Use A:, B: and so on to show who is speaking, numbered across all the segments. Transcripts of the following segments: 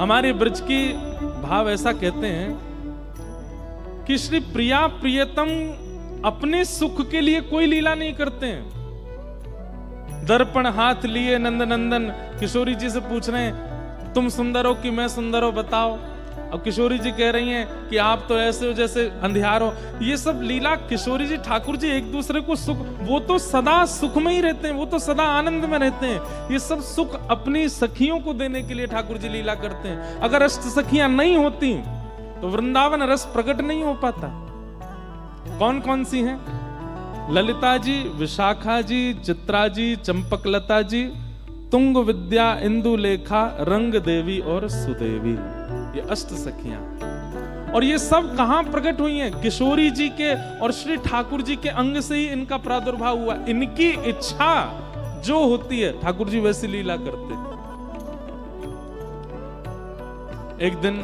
A: हमारे ब्रज की भाव ऐसा कहते हैं कि श्री प्रिया प्रियतम अपने सुख के लिए कोई लीला नहीं करते हैं। दर्पण हाथ लिए नंद नंदन किशोरी जी से पूछ रहे हैं तुम सुंदर हो कि मैं सुंदर हो बताओ। अब किशोरी जी कह रही हैं कि आप तो ऐसे हो जैसे अंधियार हो। ये सब लीला किशोरी जी ठाकुर जी एक दूसरे को सुख, वो तो सदा सुख में ही रहते हैं, वो तो सदा आनंद में रहते हैं। ये सब सुख अपनी सखियों को देने के लिए ठाकुर जी लीला करते हैं। अगर अष्ट सखियां नहीं होती तो वृंदावन रस प्रकट नहीं हो पाता। कौन कौन सी हैं? ललिता जी, विशाखा जी, चित्रा जी, चंपकलता जी, तुंग विद्या, इंदुलेखा, रंग देवी और सुदेवी। ये अष्ट सखियां। और ये सब कहां प्रकट हुई हैं? किशोरी जी के और श्री ठाकुर जी के अंग से ही इनका प्रादुर्भाव हुआ। इनकी इच्छा जो होती है ठाकुर जी वैसी लीला करते। एक दिन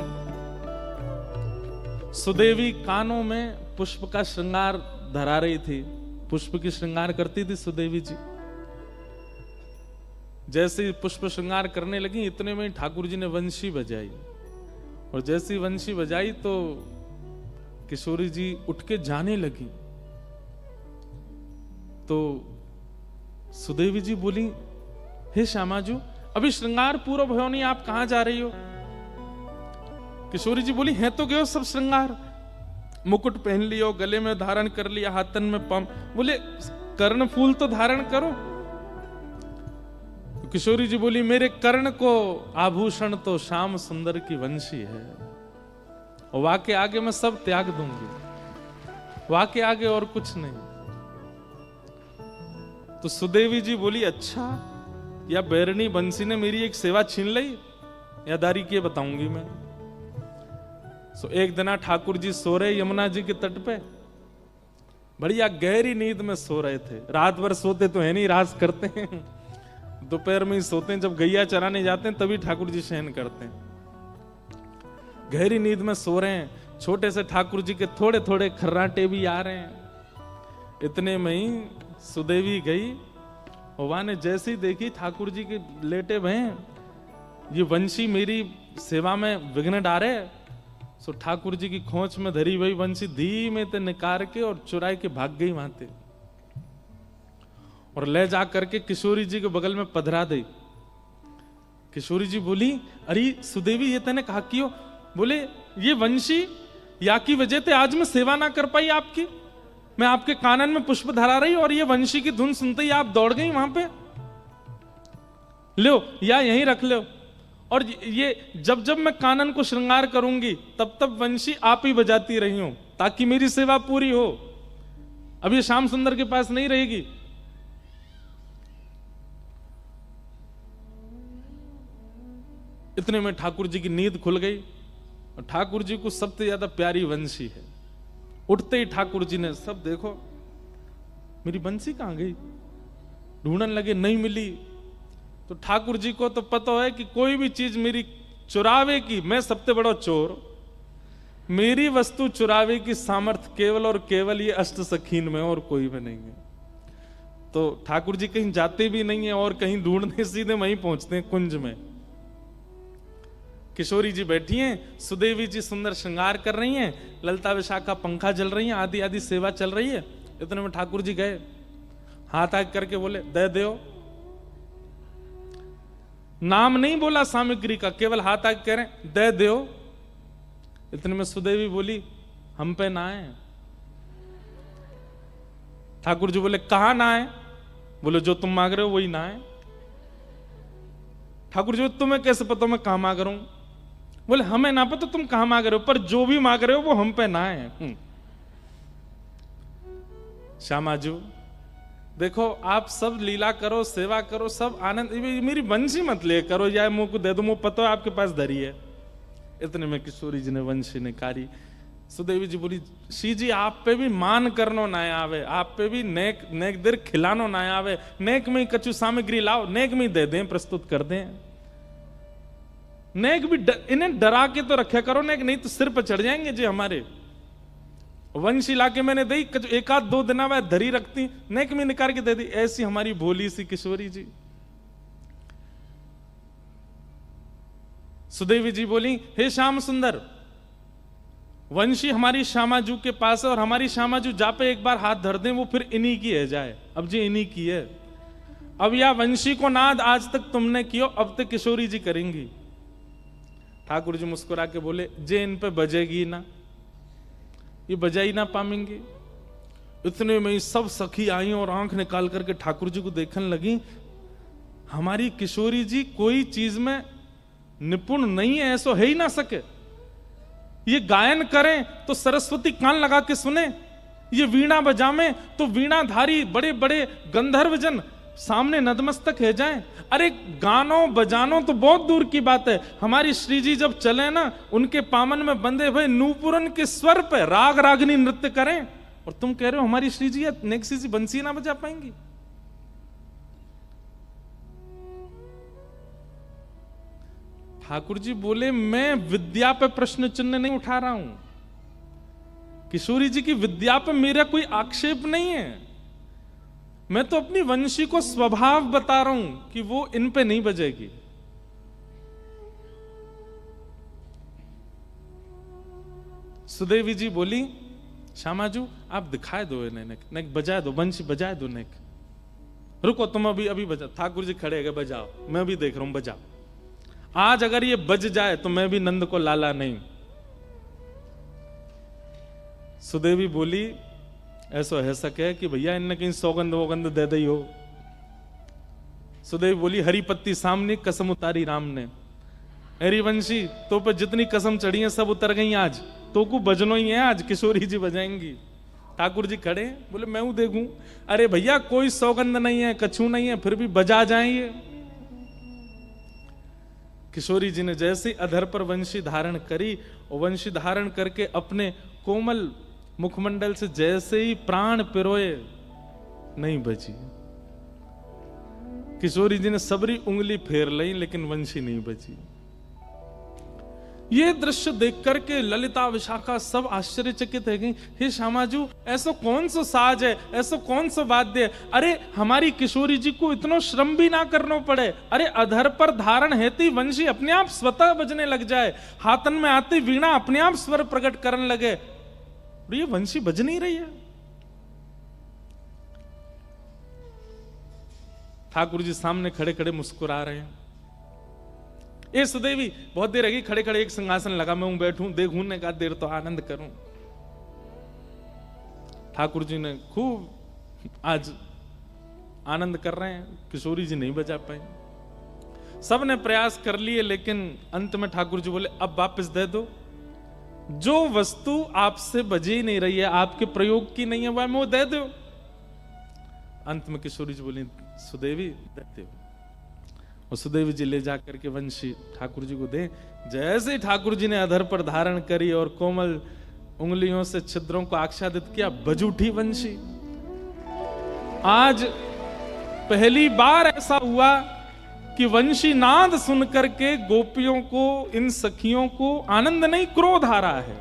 A: सुदेवी कानों में पुष्प का श्रृंगार धरा रही थी। पुष्प की श्रृंगार करती थी सुदेवी जी। जैसे ही पुष्प श्रृंगार करने लगी इतने में ठाकुर जी ने वंशी बजाई, और जैसी वंशी बजाई तो किशोरी जी उठ के जाने लगी। तो सुदेवी जी बोली, हे श्यामाजू अभी श्रृंगार पूरा भयो नहीं, आप कहां जा रही हो? किशोरी जी बोली, है तो गयो सब श्रृंगार, मुकुट पहन लियो, गले में धारण कर लिया, हाथन में पम। बोले कर्ण फूल तो धारण करो। किशोरी जी बोली, मेरे कर्ण को आभूषण तो श्याम सुंदर की वंशी है, और वाके आगे मैं सब त्याग दूंगी, वाके आगे और कुछ नहीं। तो सुदेवी जी बोली, अच्छा या बैरनी बंसी ने मेरी एक सेवा छीन ली या दारी किए बताऊंगी मैं। सो एक दिन ठाकुर जी सो रहे यमुना जी के तट पे, बढ़िया गहरी नींद में सो रहे थे। रात भर सोते तो है नहीं, राज करते हैं, दोपहर में ही सोते हैं। जब गैया चराने जाते हैं तभी ठाकुर जी शयन करते हैं। गहरी नींद में सो रहे हैं, छोटे से ठाकुर जी के थोड़े थोड़े खर्राटे भी आ रहे हैं। इतने में ही सुदेवी गई, और वहां ने जैसे ही देखी ठाकुर जी के लेटे भय, ये वंशी मेरी सेवा में विघ्न डारे। सो ठाकुर जी की खोंच में धरी हुई वंशी धीमे ते निकाल के और चुराए के भाग गई वहां ते, और ले जा करके किशोरी जी के बगल में पधरा दी। किशोरी जी बोली, अरे सुदेवी ये तने कहा क्यों? बोले, ये वंशी या की वजह से आज मैं सेवा ना कर पाई आपकी। मैं आपके कानन में पुष्प धरा रही और ये वंशी की धुन सुनते ही आप दौड़ गई वहां पे। लो या यहीं रख लो, और ये जब जब मैं कानन को श्रृंगार करूंगी तब तब वंशी आप ही बजाती रही हो, ताकि मेरी सेवा पूरी हो। अब ये श्याम सुंदर के पास नहीं रहेगी। इतने में ठाकुर जी की नींद खुल गई, और ठाकुर जी को सबसे ज्यादा प्यारी वंशी है। उठते ही ठाकुर जी ने, सब देखो मेरी बंसी कहां गई, ढूंढने लगे, नहीं मिली। तो ठाकुर जी को तो पता है कि कोई भी चीज मेरी चुरावे की, मैं सबसे बड़ा चोर, मेरी वस्तु चुरावे की सामर्थ्य केवल और केवल ये अष्ट सखीन में, और कोई में नहीं है। तो ठाकुर जी कहीं जाते भी नहीं है और कहीं ढूंढने, सीधे वहीं पहुंचते हैं कुंज में। किशोरी जी बैठी हैं, सुदेवी जी सुंदर श्रृंगार कर रही हैं, ललिता विशाखा पंखा जल रही हैं, आदि आदि सेवा चल रही है। इतने में ठाकुर जी गए, हाथ आग करके बोले, दे दो। नाम नहीं बोला सामग्री का, केवल हाथ आग कह रहे, दे दो। इतने में सुदेवी बोली, हम पे ना आए। ठाकुर जी बोले, कहां ना आए? बोले, जो तुम मांग रहे हो वही ना आए। ठाकुर जी, तुम्हें कैसे पता मैं कहां मांग रहा हूं? बोले, हमें ना पता तुम कहां मांग रहे हो, पर जो भी मांग रहे हो वो हम पे ना आए। श्यामाजू देखो, आप सब लीला करो, सेवा करो, सब आनंद, मेरी वंशी मत ले करो, या मुंह को दे दो, मुंह पता है आपके पास धरी है। इतने में किशोरी जी ने वंशी निकारी। सुदेवी जी बोली, शी जी आप पे भी मान करनो ना आवे, आप पे भी नेक नेक देर खिलानो ना आवे, नेक में ही कछु सामग्री लाओ, नेक में ही दे दें, प्रस्तुत कर दें। नेक भी इन्हें डरा के तो रखा करो, नेक नहीं तो सिर पर चढ़ जाएंगे जी हमारे। वंश इलाके मैंने दी, एक आध दो दिन वह धरी रखती, नेक में निकाल के दे दी। ऐसी हमारी भोली सी किशोरी जी। सुदेवी जी बोली, हे श्याम सुंदर, वंशी हमारी श्यामाजू के पास है और हमारी श्यामाजू जा पे एक बार हाथ धर दें वो फिर इन्हीं की है जाए। अब जी इन्हीं की है, अब या वंशी को नाद आज तक तुमने कियो, अब तक किशोरी जी करेंगी। ठाकुर जी मुस्कुरा के बोले, जे इन पे बजेगी ना, ये बजा ही ना पाएंगे। इतने में ही सब सखी आई और आंख निकाल करके ठाकुर जी को देखने लगी। हमारी किशोरी जी कोई चीज में निपुण नहीं है, ऐसा है ही ना सके। ये गायन करें तो सरस्वती कान लगा के सुने, ये वीणा बजावे तो वीणाधारी बड़े बड़े गंधर्वजन सामने नतमस्तक है जाएं। अरे गानों बजानों तो बहुत दूर की बात है, हमारी श्री जी जब चले ना, उनके पामन में बंधे हुए नूपुरन के स्वर पे राग रागनी नृत्य करें, और तुम कह रहे हो हमारी श्री जी नेक्सी सी बंसी ना बजा पाएंगी। ठाकुर जी बोले, मैं विद्या पे प्रश्न चिन्ह नहीं उठा रहा हूं, किशोरी जी की विद्या पे मेरा कोई आक्षेप नहीं है, मैं तो अपनी वंशी को स्वभाव बता रहा हूं कि वो इन पे नहीं बजेगी। सुदेवी जी बोली, श्यामाजू आप दिखाए दो नेक बजाए दो, वंशी बजाए दो नेक। रुको तुम अभी बजा। ठाकुर जी खड़े गए, बजाओ, मैं भी देख रहा हूं, बजाओ। आज अगर ये बज जाए तो मैं भी नंद को लाला नहीं। सुदेवी बोली, ऐसा है सके कि भैया इनने कहीं सौगंध वोगंध दे दी हो। सुदेवी बोली, हरी पत्ती सामने कसम उतारी राम ने। हरिवंशी तो पे जितनी कसम चढ़ी है सब उतर गई आज, तो को बजनो ही है आज, किशोरी जी बजाएंगी। ठाकुर जी खड़े बोले, मैं हूं देखूं। अरे भैया कोई सौगंध नहीं है, कछु नहीं है, फिर भी बजा जाएंगे। किशोरी जी ने जैसे अधर पर वंशी धारण करी और वंशी धारण करके अपने कोमल मुखमंडल से जैसे ही प्राण पिरोए, नहीं बची। किशोरी जी ने सबरी उंगली फेर ली लेकिन वंशी नहीं बची। ये दृश्य देख करके ललिता विशाखा सब आश्चर्यचकित है गई। हे श्यामाजू, ऐसा कौन सा साज है, ऐसा कौन सा वाद्य है? अरे हमारी किशोरी जी को इतना श्रम भी ना करना पड़े। अरे अधर पर धारण हेती वंशी अपने आप स्वतः बजने लग जाए, हाथन में आती वीणा अपने आप स्वर प्रकट करने लगे, ये वंशी बज नहीं रही है। ठाकुर जी सामने खड़े खड़े मुस्कुरा रहे हैं। ये सुदेवी बहुत देर रही, खड़े खड़े एक सिंहासन लगा, मैं हूं बैठूं देखूं ने कहा देर तो आनंद करूं। ठाकुर जी ने खूब आज आनंद कर रहे हैं, किशोरी जी नहीं बजा पाए। सब ने प्रयास कर लिए लेकिन अंत में ठाकुर जी बोले, अब वापस दे दो, जो वस्तु आपसे बजी ही नहीं रही है, आपके प्रयोग की नहीं है, वह वो दे दो। अंत में किशोरी जी बोली, सुदेवी देते हो। और सुदेवी जी ले जाकर के वंशी ठाकुर जी को दे। जैसे ही ठाकुर जी ने अधर पर धारण करी और कोमल उंगलियों से छिद्रों को आच्छादित किया, बज उठी वंशी। आज पहली बार ऐसा हुआ कि वंशी नाद सुन करके गोपियों को, इन सखियों को आनंद नहीं क्रोध आ रहा है।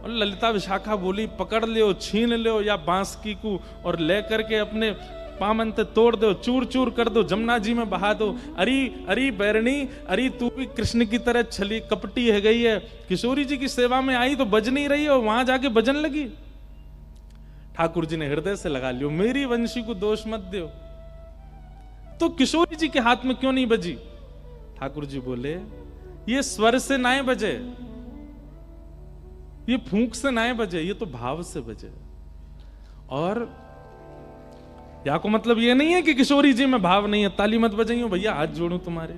A: और ललिता विशाखा बोली, पकड़ लो, छीन लो या बांसुरी को और ले करके अपने पामन ते तोड़ दो, चूर चूर कर दो, जमुना जी में बहा दो। अरे अरे बैरणी, अरे तू भी कृष्ण की तरह छली कपटी है गई है, किशोरी जी की सेवा में आई तो बज नहीं रही है और वहां जाके बजन लगी। ठाकुर जी ने हृदय से लगा लियो, मेरी वंशी को दोष मत दो, तो किशोरी जी के हाथ में क्यों नहीं बजी? ठाकुर जी बोले, ये स्वर से ना बजे, ये फूंक से ना बजे, ये तो भाव से बजे। और या को मतलब ये नहीं है कि किशोरी जी में भाव नहीं है, ताली मत बजाइयो भैया, हाथ जोड़ू तुम्हारे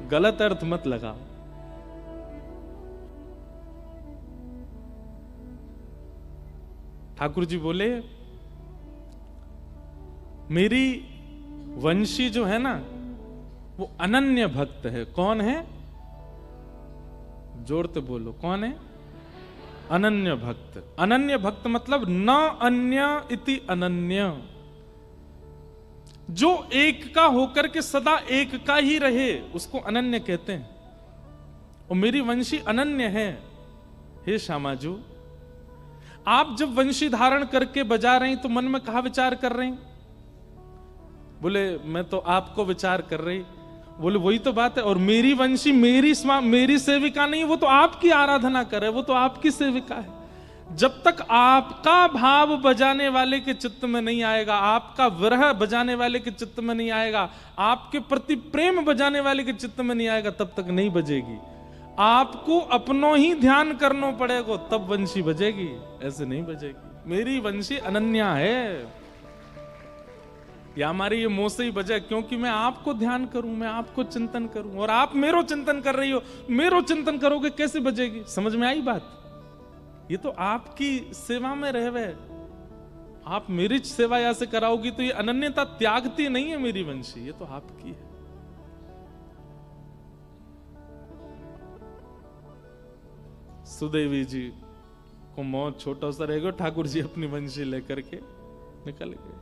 A: गलत अर्थ मत लगाओ। ठाकुर जी बोले, मेरी वंशी जो है ना वो अनन्य भक्त है। कौन है? जोड़ते बोलो, कौन है? अनन्य भक्त। अनन्य भक्त मतलब न अन्य इति अनन्य, जो एक का होकर के सदा एक का ही रहे उसको अनन्य कहते हैं। और मेरी वंशी अनन्य है। हे श्यामाजू, आप जब वंशी धारण करके बजा रही तो मन में कहा विचार कर रही? बोले, मैं तो आपको विचार कर रही। बोले वही तो बात है। और मेरी वंशी मेरी सेविका नहीं, वो तो आपकी आराधना करे, वो तो आपकी सेविका है। जब तक आपका भाव बजाने वाले के चित्त में नहीं आएगा, आपका विरह बजाने वाले के चित्त में नहीं आएगा, आपके प्रति प्रेम बजाने वाले के चित्त में नहीं आएगा, तब तक नहीं बजेगी। आपको अपनो ही ध्यान करना पड़ेगा, तब वंशी बजेगी, ऐसे नहीं बजेगी। मेरी वंशी अनन्या है, या हमारी ये मुंह से ही बजे क्योंकि मैं आपको ध्यान करूं, मैं आपको चिंतन करूं, और आप मेरो चिंतन कर रही हो, मेरो चिंतन करोगे, कैसे बजेगी? समझ में आई बात? ये तो आपकी सेवा में रहवे, आप मेरी सेवा या से कराओगी तो ये अनन्यता त्यागती नहीं है मेरी वंशी, ये तो आपकी है। सुदेवी जी को मौत छोटा सा रहेगा, ठाकुर जी अपनी वंशी लेकर के निकल गए।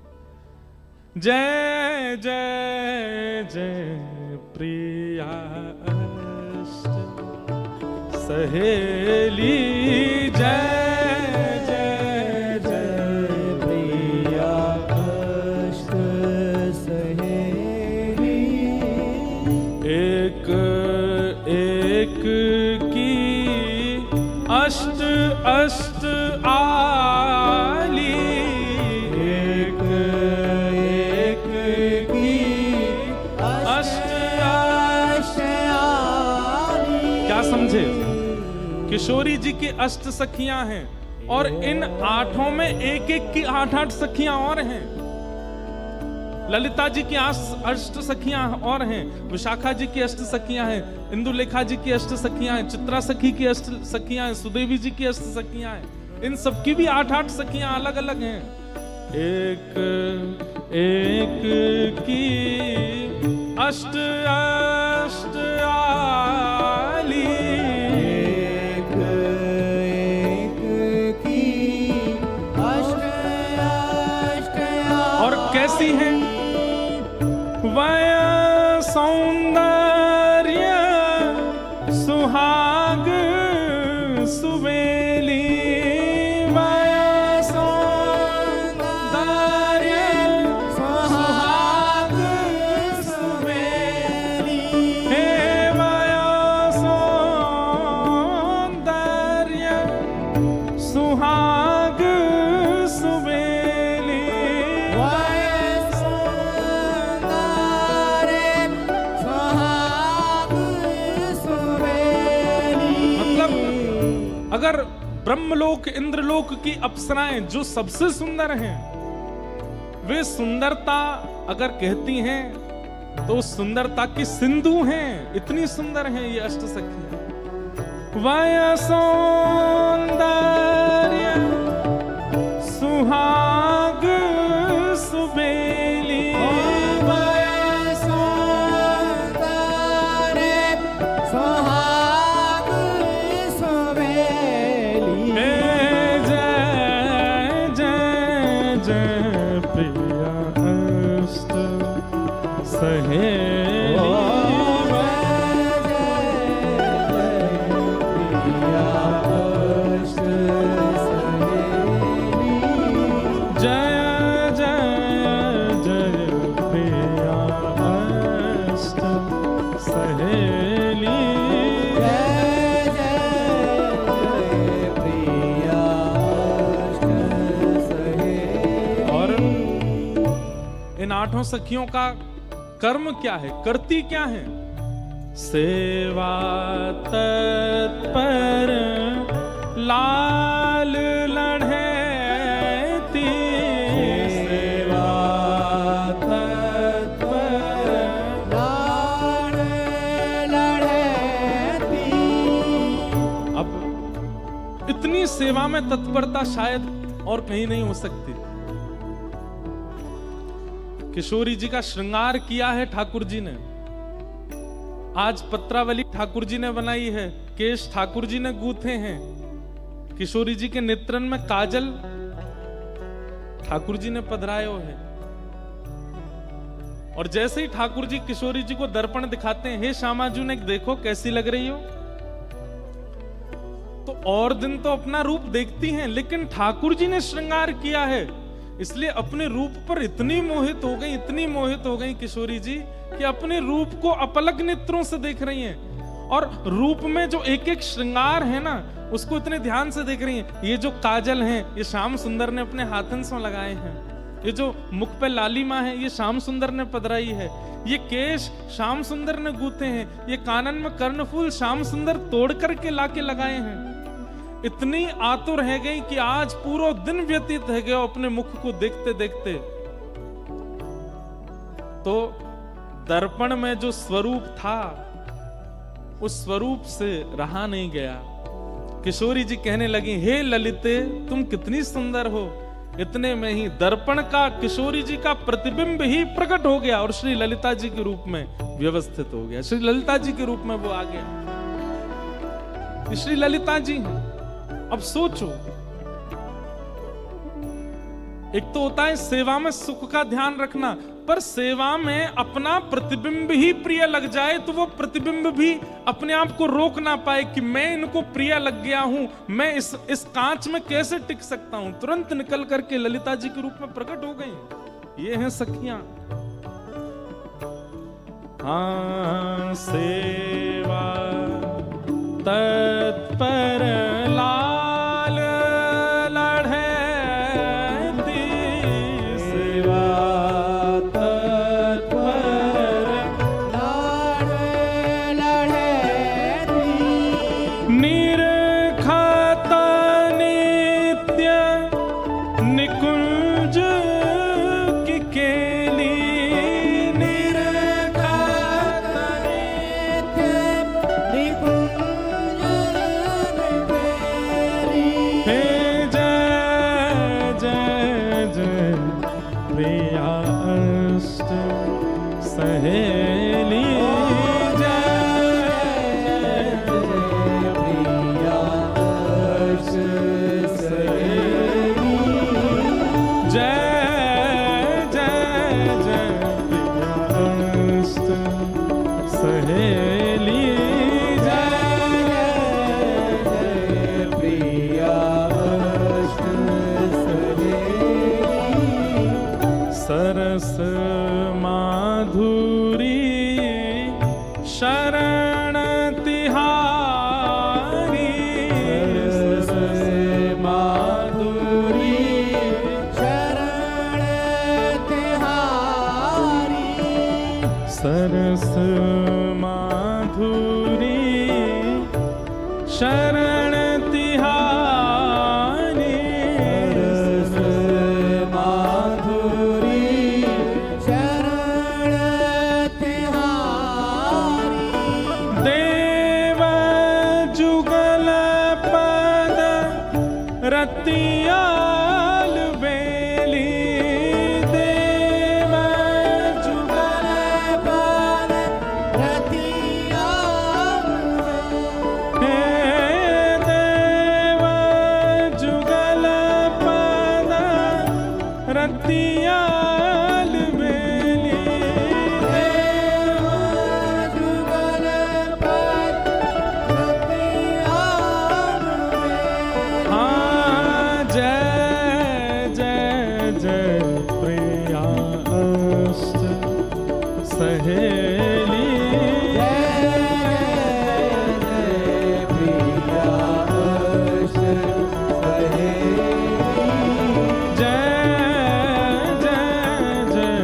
A: जय जय जय प्रिया सहेली, जय जय जय प्रिया सहेली, एक एक की अष्ट अष्ट आली, एक एक की अष्ट अष्ट आली। क्या समझे? किशोरी जी की अष्ट सखियां हैं, और इन आठों में एक एक की आठ आठ सखियां और हैं। ललिता जी की अष्ट सखियां और हैं, विशाखा जी की अष्ट सखियां हैं, इंदुलेखा जी की अष्ट सखियां हैं, चित्रा सखी की अष्ट सखियां हैं, सुदेवी जी की अष्ट सखियां हैं। इन सबकी भी आठ आठ सखियां अलग अलग हैं। एक एक की अष्ट अष्ट आली, एक एक की अष्ट अष्ट आली। और कैसी हैं? वय सौंदर्य सुहाग सुवेली, वय सौंदर्य सुहाग सुवेली, हे वय सौंदर्य सुहाग सुवेली, अगर ब्रह्मलोक इंद्रलोक की अप्सराएं जो सबसे सुंदर हैं, वे सुंदरता अगर कहती हैं तो सुंदरता की सिंधु हैं, इतनी सुंदर हैं ये अष्ट सखियां। वय सौंदर्य सुहाग सुबेली, वय सौंदर्य सुहाग सुबेली, जय जय जय प्रिया अष्ट सहेली, आठों सखियों का कर्म क्या है, करती क्या है? सेवा तत्पर लाल लढ़ेती, सेवा तत्पर लाल लढ़ेती। अब इतनी सेवा में तत्परता शायद और कहीं नहीं हो सकती। किशोरी जी का श्रृंगार किया है ठाकुर जी ने, आज पत्रावली ठाकुर जी ने बनाई है, केश ठाकुर जी ने गूंथे हैं, किशोरी जी के नेत्रन में काजल ठाकुर जी ने पधरायो है। और जैसे ही ठाकुर जी किशोरी जी को दर्पण दिखाते हैं, हे श्यामा जी ने देखो कैसी लग रही हो, तो और दिन तो अपना रूप देखती हैं, लेकिन ठाकुर जी ने श्रृंगार किया है इसलिए अपने रूप पर इतनी मोहित हो गई किशोरी जी कि अपने रूप को अपलक नेत्रों से देख रही हैं। और रूप में जो एक एक श्रृंगार है ना, उसको इतने ध्यान से देख रही हैं। ये जो काजल हैं, ये श्याम सुंदर ने अपने हाथन से लगाए हैं। ये जो मुख पे लालिमा है, ये श्याम सुंदर ने पधराई है। ये केश श्याम सुंदर ने गूंथे हैं। ये कानन में कर्णफूल श्याम सुंदर तोड़ करके लाके लगाए हैं। इतनी आतुर है गई कि आज पूरा दिन व्यतीत है गया अपने मुख को देखते देखते। तो दर्पण में जो स्वरूप था, उस स्वरूप से रहा नहीं गया। किशोरी जी कहने लगी, हे ललिते, तुम कितनी सुंदर हो। इतने में ही दर्पण का किशोरी जी का प्रतिबिंब ही प्रकट हो गया और श्री ललिता जी के रूप में व्यवस्थित हो गया। श्री ललिता जी के रूप में वो आ गया। श्री ललिता जी हैं। अब सोचो, एक तो होता है सेवा में सुख का ध्यान रखना, पर सेवा में अपना प्रतिबिंब ही प्रिय लग जाए तो वो प्रतिबिंब भी अपने आप को रोक ना पाए कि मैं इनको प्रिय लग गया हूं, मैं इस कांच में कैसे टिक सकता हूं। तुरंत निकल करके ललिता जी के रूप में प्रकट हो गई। ये हैं सखियां। हाँ, सेवा तत्पर लाल लढ़ती, सेवा तत्पर लाल लढ़ती, निरखत नित्य निकुंज की केली, निरखत नित्य निकुंज सहेली, सरस माधुरी शरण तिहारी, सरस माधुरी शरण तिहारी, सरस माधुरी शरण तिहारी, सरस माधुरी रतियाल बेली, देव जुगल पद रतियाल, हे देव जुगल पद रतियाल बेली, देव जुगल पद रतियाल बेली। जय प्रिया अष्ट सहेली, जय प्रिया अष्ट सहेली,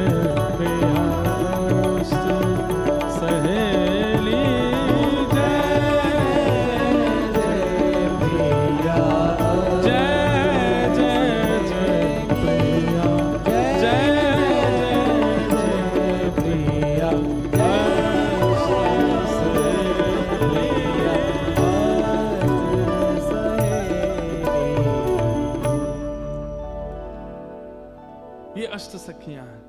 A: जय प्रिया अष्ट सहेली, ये अष्ट सखियां हैं।